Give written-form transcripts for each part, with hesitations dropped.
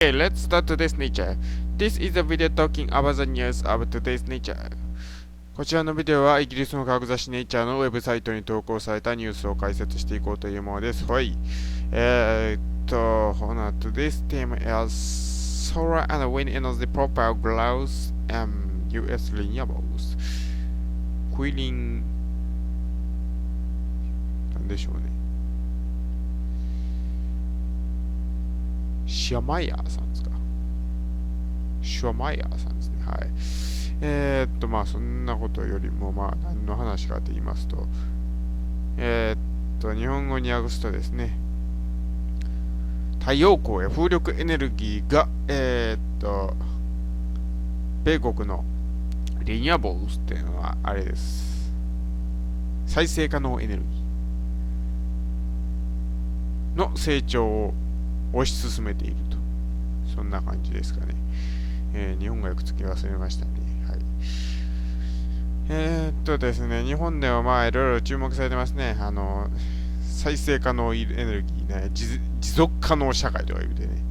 Okay, let's start today's nature. This is a video talking about the news of today's nature. こちらのビデオはイギリスの科学雑誌ネイチャーのウェブサイトに投稿されたニュースを解説していこうというものです。はい。Today's theme is Solar and Wind Energy Profile Growth and US Renewables. クイリン、なんでしょうね。シュマイヤーさんですか。シュマイヤーさんですね。はい。そんなことよりも、何の話かと言いますと、日本語に訳すとですね、太陽光や風力エネルギーが、米国のリニアボールっていうのはあれです。再生可能エネルギーの成長を推し進めていると。そんな感じですかね。日本語訳付け忘れましたね。はい。ですね、日本ではいろいろ注目されてますね。再生可能エネルギーね、持続可能社会とか言うてね。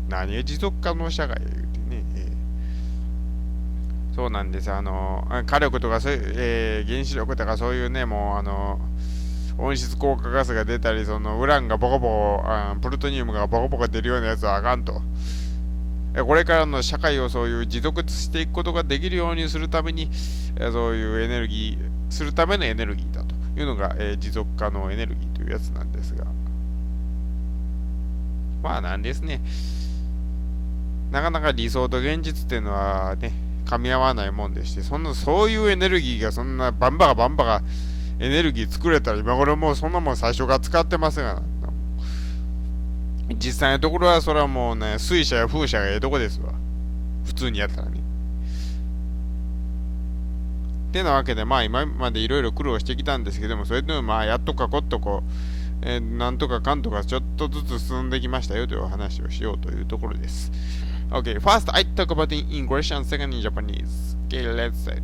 何が持続可能社会とか言うてね。そうなんです。火力とかそういう、原子力とかそういうね、もう温室効果ガスが出たり、そのウランがボコボコ、プルトニウムがボコボコ出るようなやつはあかんと。これからの社会をそういう持続していくことができるようにするために、そういうエネルギー、するためのエネルギーだというのが、持続可能エネルギーというやつなんですが。なんですね。なかなか理想と現実っていうのはね、噛み合わないもんでして、そういうエネルギーがそんなバンバカエネルギー作れたら今頃もうそんなもん最初から使ってますが、実際のところはそれはもうね、水車や風車がええとこですわ。普通にやったらね。ってなわけで、今までいろいろ苦労してきたんですけども、それでもやっとかこっとこう、なんとかかんとかちょっとずつ進んできましたよというお話をしようというところです。Okay, first I talk about in English and second in Japanese. Okay, let's start.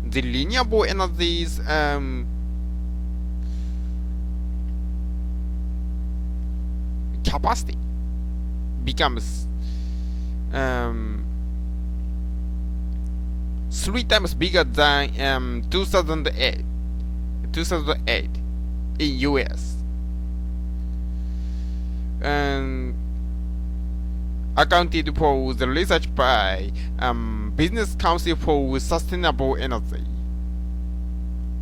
The renewable energies, capacity becomes 3 times bigger than 2008 in US, accounted for the research by Business Council for Sustainable Energy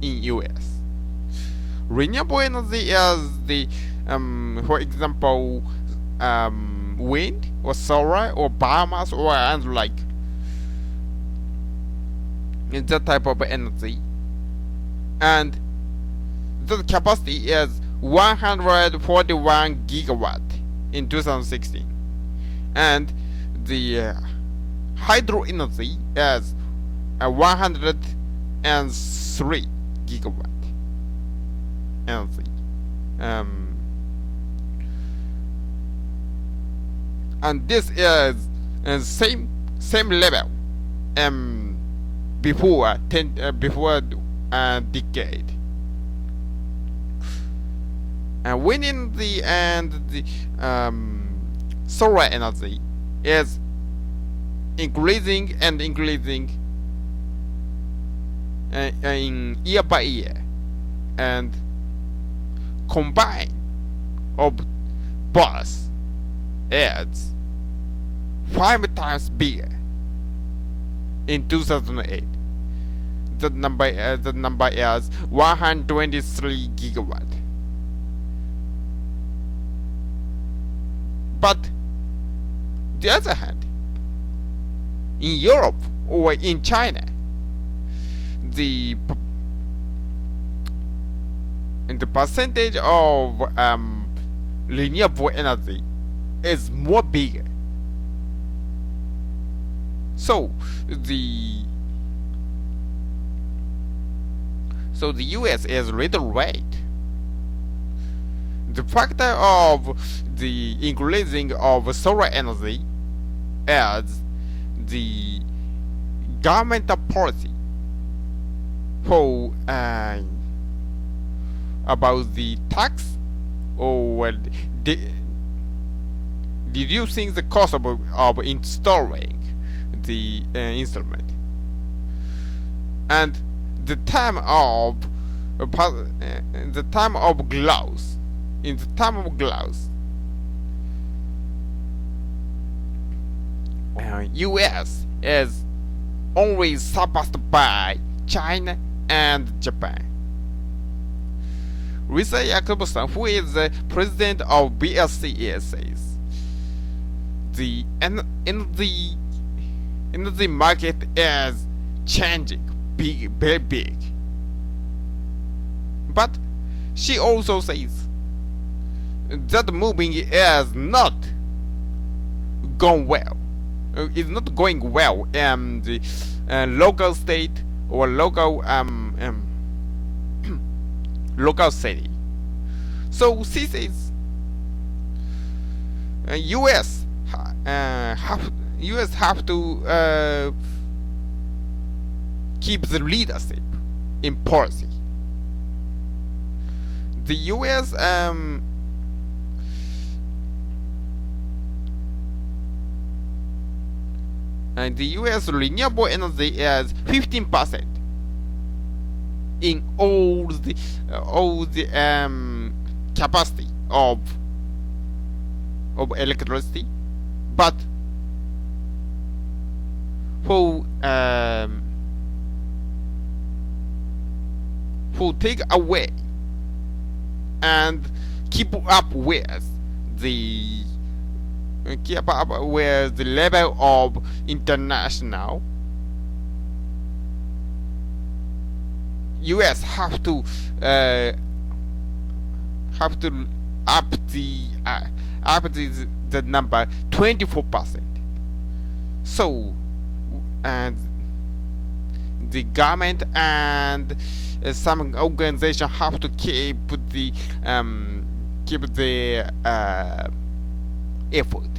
in US. Renewable energy is the for example, wind or solar or biomass or that type of energy, and the capacity is 141 gigawatt in 2016, and the hydro energy is 103 gigawatt energy. And this is same level before decade. And winning the solar energy is increasing in year by year, and combined of both is 5 times bigger in 2008. The number is 123 gigawatt. But the other hand, in Europe or in China, the percentage of renewable energy is more bigger. So the US is little weight. The factor of the increasing of solar energy is the governmental policy for about the tax or reducing the cost of installing the instrument. And the time of growth, in the time of growth, US is always surpassed by China and Japan. Lisa Jacobson, who is the president of BSCE, says the energy market is changing very big. But she also says that moving is not going well. It's not going well in the local state or local local city. So she says US have to keep the leadership in policy. The US and the US renewable energy is 15% in all the capacity of electricity, but who take away and keep up with the level of international. US have to up the number 24%. So, and the government and some organization have to keep the effort,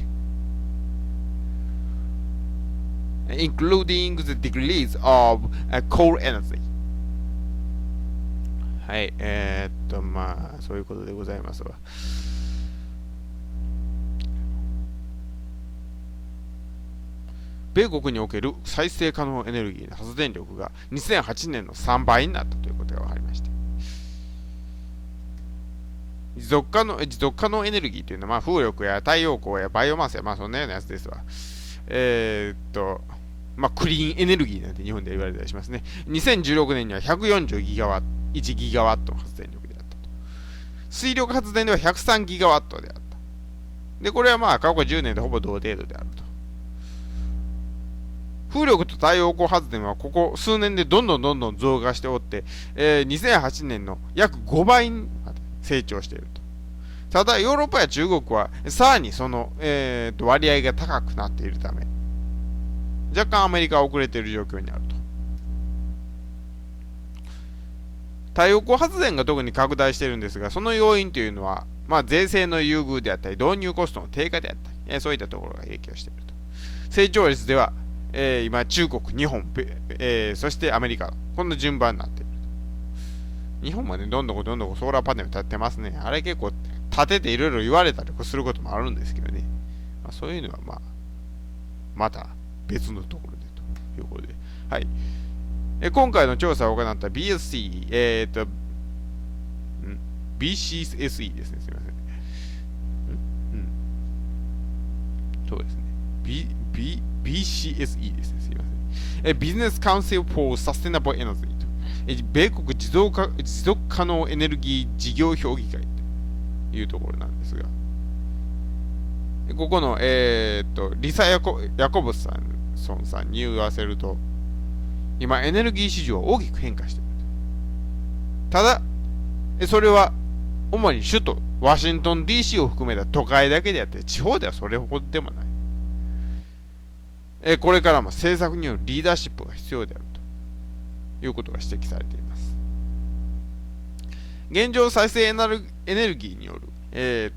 including the decrease of coal energy. はい、まあそういうことでございますわ。米国における再生可能エネルギーの発電力が2008年の3倍になったということが分かりました。持続可能エネルギーというのは、まあ、風力や太陽光やバイオマスや、まあ、そんなようなやつですわ。まあ、クリーンエネルギーなんて日本で言われたりしますね。2016年には140ギガワット、1ギガワットの発電力であったと。水力発電では103ギガワットであった。で、これはまあ過去10年でほぼ同程度であると。風力と太陽光発電はここ数年でどんどん増加しておって、2008年の約5倍に成長していると。ただ、ヨーロッパや中国はさらにその、割合が高くなっているため、若干アメリカは遅れている状況にあると。太陽光発電が特に拡大しているんですが、その要因というのは、まあ、税制の優遇であったり、導入コストの低下であったり、そういったところが影響していると。成長率では、今、中国、日本、そしてアメリカ、こんな順番になっている。日本までどんどんソーラーパネル立ってますね。あれ結構立てていろいろ言われたりすることもあるんですけどね。まあ、そういうのはまあ、また別のところでということで。はい。今回の調査を行った BSC、BCSE ですね。すみません。そうですね。BCSE ですね。すみません。Business Council for Sustainable Energy と。米国持続可能エネルギー事業評議会というところなんですが、ここの、リサヤコブスさんに言わせると、今エネルギー市場は大きく変化している。ただ、それは主に首都ワシントン DC を含めた都会だけであって、地方ではそれほどでもない。これからも政策によるリーダーシップが必要であるということが指摘されています。現状再生エネルギーによる、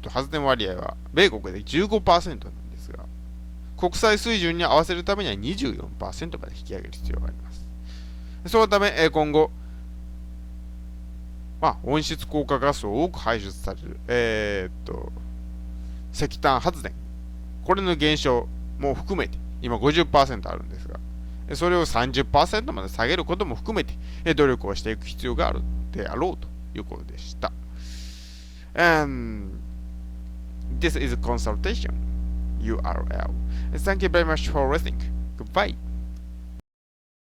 発電割合は米国で 15% なんですが、国際水準に合わせるためには 24% まで引き上げる必要があります。そのため、今後、温室効果ガスを多く排出される、石炭発電。これの減少も含めて、今50%あるんですが、それを30%まで下げることも含めて、努力をしていく必要があるであろうということでした。This is a consultation URL. Thank you very much for listening. Goodbye.